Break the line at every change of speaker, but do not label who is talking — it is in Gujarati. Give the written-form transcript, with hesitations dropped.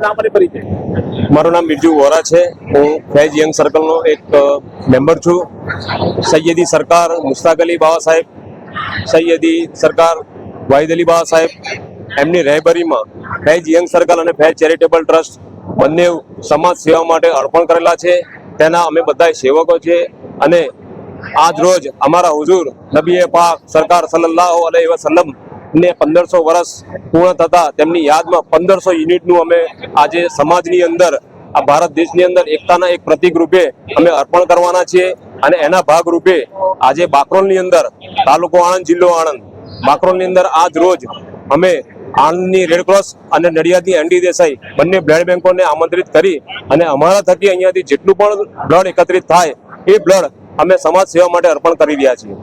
નામ અને પરિચય.
મારું નામ બિરજુ વોરા છે. હું ફૈઝ યંગ સર્કલનો એક મેમ્બર છું. સૈયદી સરકાર મુશ્તાક અલી બાવા સાહેબ, સૈયદી સરકાર વાહિદ અલી બાવા સાહેબ, એમની રહેબરીમાં ફૈઝ યંગ સર્કલ અને ફૈઝ ચેરિટેબલ ટ્રસ્ટ બંને સમાજ સેવા માટે અર્પણ કરેલા છે. તેના અમે બધા સેવકો છે અને આજ રોજ અમારા હુઝુર નબી પાક સરકાર સલ્લલ્લાહુ અલૈહિ વસલ્લમ ને 1500 વર્ષ પૂર્ણ થતા તેમની યાદમાં 1500 યુનિટનું અમે આજે સમાજની અંદર આ ભારત દેશની અંદર એકતાના એક પ્રતીક રૂપે અમે અર્પણ કરવાના છીએ. અને એના ભાગ રૂપે આજે બાકરોલની અંદર, તાલુકો આણંદ, જિલ્લો આણંદ, બાકરોલની અંદર આજ રોજ અમે આણંદની રેડક્રોસ અને નડિયાદની એનડી દેસાઈ બંને બ્લડ બેંકોને આમંત્રિત કરી અને અમારા થકી અહીંયાથી જેટલું પણ બ્લડ એકત્રિત થાય એ બ્લડ અમે સમાજ સેવા માટે અર્પણ કરી રહ્યા છીએ.